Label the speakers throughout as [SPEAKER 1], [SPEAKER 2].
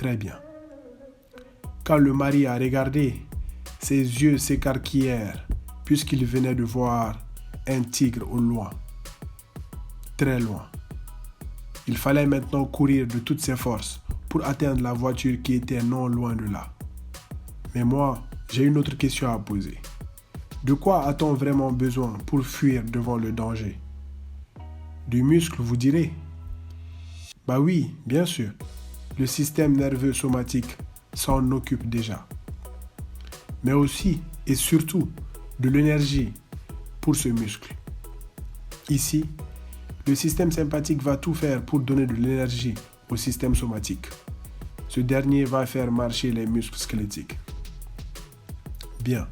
[SPEAKER 1] Très bien. Quand le mari a regardé, ses yeux s'écarquillèrent puisqu'il venait de voir un tigre au loin, très loin. Il fallait maintenant courir de toutes ses forces pour atteindre la voiture qui était non loin de là. Mais moi, j'ai une autre question à poser. De quoi a-t-on vraiment besoin pour fuir devant le danger? Du muscle, vous direz? Bah oui, bien sûr. Le système nerveux somatique s'en occupe déjà. Mais aussi et surtout de l'énergie pour ce muscle. Ici, le système sympathique va tout faire pour donner de l'énergie au système somatique. Ce dernier va faire marcher les muscles squelettiques. Bien.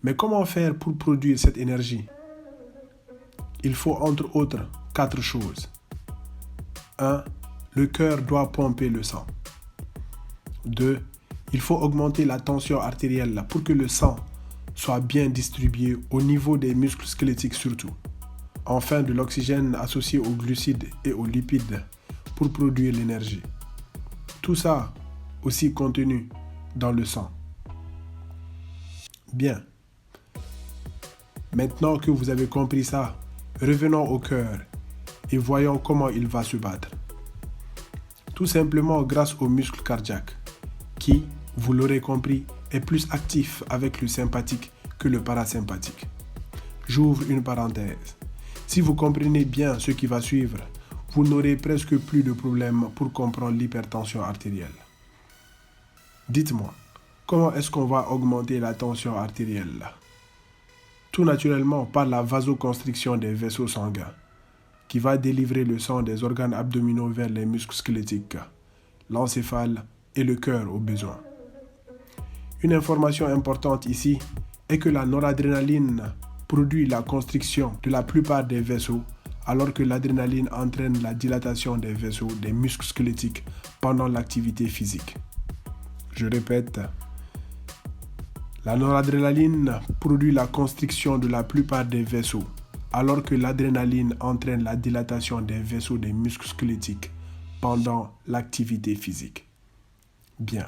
[SPEAKER 1] Mais comment faire pour produire cette énergie? Il faut entre autres 4 choses. 1. Le cœur doit pomper le sang. 2. Il faut augmenter la tension artérielle pour que le sang soit bien distribué au niveau des muscles squelettiques surtout. Enfin, de l'oxygène associé aux glucides et aux lipides pour produire l'énergie. Tout ça aussi contenu dans le sang. Bien. Maintenant que vous avez compris ça, revenons au cœur et voyons comment il va se battre. Tout simplement grâce au muscle cardiaque, qui, vous l'aurez compris, est plus actif avec le sympathique que le parasympathique. J'ouvre une parenthèse. Si vous comprenez bien ce qui va suivre, vous n'aurez presque plus de problème pour comprendre l'hypertension artérielle. Dites-moi, comment est-ce qu'on va augmenter la tension artérielle? Tout naturellement par la vasoconstriction des vaisseaux sanguins, qui va délivrer le sang des organes abdominaux vers les muscles squelettiques, l'encéphale et le cœur au besoin. Une information importante ici est que la noradrénaline produit la constriction de la plupart des vaisseaux, alors que l'adrénaline entraîne la dilatation des vaisseaux des muscles squelettiques pendant l'activité physique. Je répète, la noradrénaline produit la constriction de la plupart des vaisseaux, alors que l'adrénaline entraîne la dilatation des vaisseaux des muscles squelettiques pendant l'activité physique. Bien.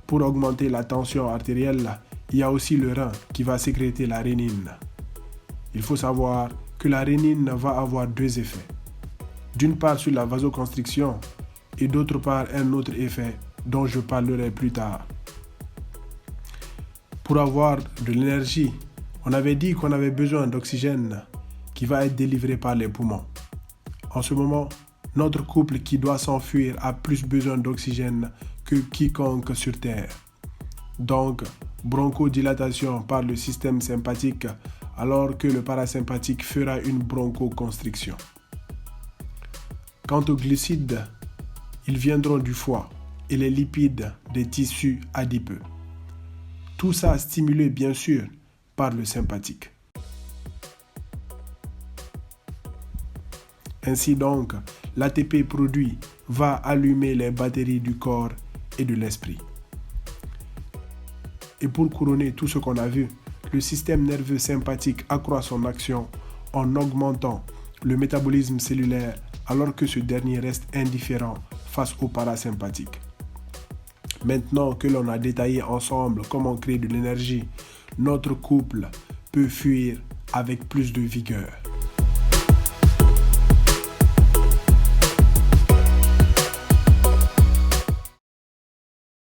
[SPEAKER 1] Pour augmenter la tension artérielle, il y a aussi le rein qui va sécréter la rénine. Il faut savoir que la rénine va avoir 2 effets. D'une part sur la vasoconstriction et d'autre part un autre effet dont je parlerai plus tard. Pour avoir de l'énergie, on avait dit qu'on avait besoin d'oxygène qui va être délivré par les poumons. En ce moment, notre couple qui doit s'enfuir a plus besoin d'oxygène que quiconque sur Terre. Donc, bronchodilatation par le système sympathique alors que le parasympathique fera une bronchoconstriction. Quant aux glucides, ils viendront du foie et les lipides des tissus adipeux. Tout ça stimulé bien sûr par le sympathique. Ainsi donc, l'ATP produit va allumer les batteries du corps et de l'esprit. Et pour couronner tout ce qu'on a vu, le système nerveux sympathique accroît son action en augmentant le métabolisme cellulaire alors que ce dernier reste indifférent face au parasympathique. Maintenant que l'on a détaillé ensemble comment créer de l'énergie, notre couple peut fuir avec plus de vigueur.